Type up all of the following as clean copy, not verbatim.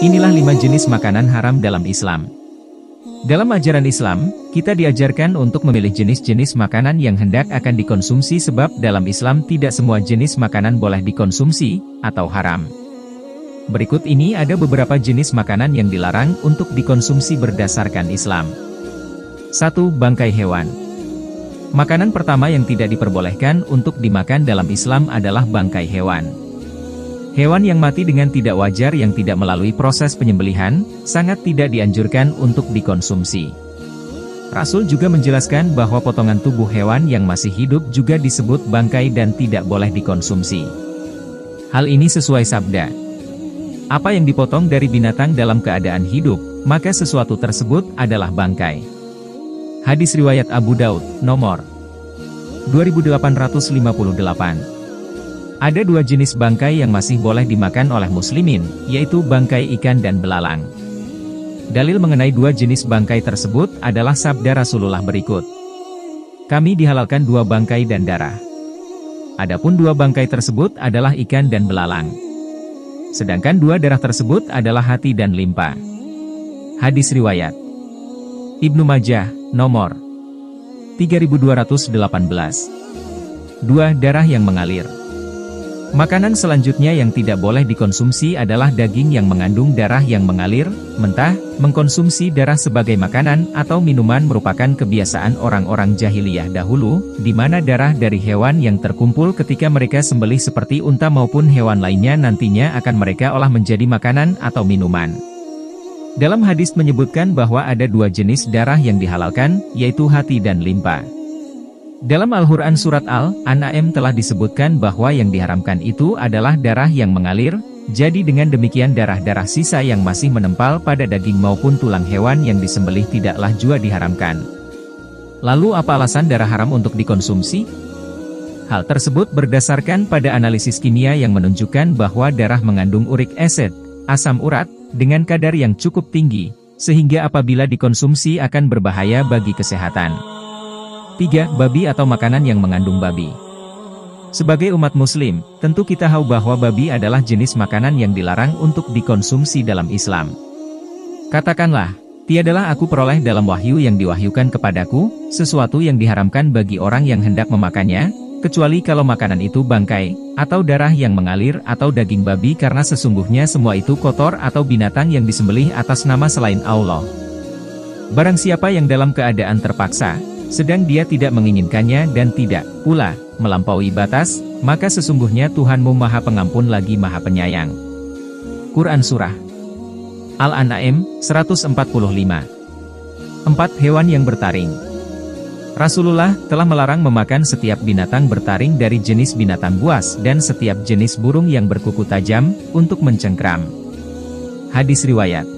Inilah 5 jenis makanan haram dalam Islam. Dalam ajaran Islam, kita diajarkan untuk memilih jenis-jenis makanan yang hendak akan dikonsumsi sebab dalam Islam tidak semua jenis makanan boleh dikonsumsi, atau haram. Berikut ini ada beberapa jenis makanan yang dilarang untuk dikonsumsi berdasarkan Islam. 1. Bangkai hewan. Makanan pertama yang tidak diperbolehkan untuk dimakan dalam Islam adalah bangkai hewan. Hewan yang mati dengan tidak wajar yang tidak melalui proses penyembelihan, sangat tidak dianjurkan untuk dikonsumsi. Rasul juga menjelaskan bahwa potongan tubuh hewan yang masih hidup juga disebut bangkai dan tidak boleh dikonsumsi. Hal ini sesuai sabda. Apa yang dipotong dari binatang dalam keadaan hidup, maka sesuatu tersebut adalah bangkai. Hadis riwayat Abu Daud, nomor 2858. Ada 2 jenis bangkai yang masih boleh dimakan oleh muslimin, yaitu bangkai ikan dan belalang. Dalil mengenai 2 jenis bangkai tersebut adalah sabda Rasulullah berikut. Kami dihalalkan 2 bangkai dan darah. Adapun 2 bangkai tersebut adalah ikan dan belalang. Sedangkan 2 darah tersebut adalah hati dan limpa. Hadis riwayat Ibnu Majah, nomor 3218. 2. Darah yang mengalir. Makanan selanjutnya yang tidak boleh dikonsumsi adalah daging yang mengandung darah yang mengalir, mentah. Mengkonsumsi darah sebagai makanan atau minuman merupakan kebiasaan orang-orang jahiliyah dahulu, di mana darah dari hewan yang terkumpul ketika mereka sembelih seperti unta maupun hewan lainnya nantinya akan mereka olah menjadi makanan atau minuman. Dalam hadis menyebutkan bahwa ada 2 jenis darah yang dihalalkan, yaitu hati dan limpa. Dalam Al-Quran Surat Al-An'am telah disebutkan bahwa yang diharamkan itu adalah darah yang mengalir, jadi dengan demikian darah-darah sisa yang masih menempal pada daging maupun tulang hewan yang disembelih tidaklah jua diharamkan. Lalu apa alasan darah haram untuk dikonsumsi? Hal tersebut berdasarkan pada analisis kimia yang menunjukkan bahwa darah mengandung uric acid, asam urat, dengan kadar yang cukup tinggi, sehingga apabila dikonsumsi akan berbahaya bagi kesehatan. 3. Babi atau makanan yang mengandung babi. Sebagai umat muslim, tentu kita tahu bahwa babi adalah jenis makanan yang dilarang untuk dikonsumsi dalam Islam. Katakanlah, tiadalah aku peroleh dalam wahyu yang diwahyukan kepadaku, sesuatu yang diharamkan bagi orang yang hendak memakannya, kecuali kalau makanan itu bangkai, atau darah yang mengalir atau daging babi karena sesungguhnya semua itu kotor atau binatang yang disembelih atas nama selain Allah. Barang siapa yang dalam keadaan terpaksa, sedang dia tidak menginginkannya dan tidak pula melampaui batas, maka sesungguhnya Tuhanmu Maha Pengampun lagi Maha Penyayang. Quran Surah Al-An'am 145. 4. Hewan yang bertaring. Rasulullah telah melarang memakan setiap binatang bertaring dari jenis binatang buas dan setiap jenis burung yang berkuku tajam, untuk mencengkram. Hadis riwayat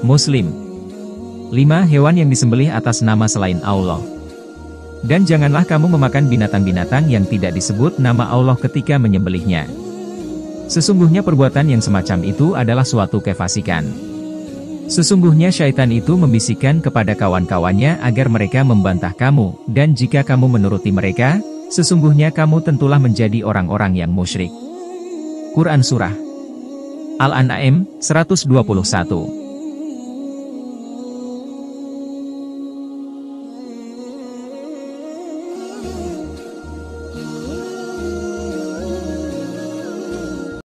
Muslim. 5. Hewan yang disembelih atas nama selain Allah. Dan janganlah kamu memakan binatang-binatang yang tidak disebut nama Allah ketika menyembelihnya. Sesungguhnya perbuatan yang semacam itu adalah suatu kefasikan. Sesungguhnya syaitan itu membisikkan kepada kawan-kawannya agar mereka membantah kamu, dan jika kamu menuruti mereka, sesungguhnya kamu tentulah menjadi orang-orang yang musyrik. Quran Surah Al-An'am 121.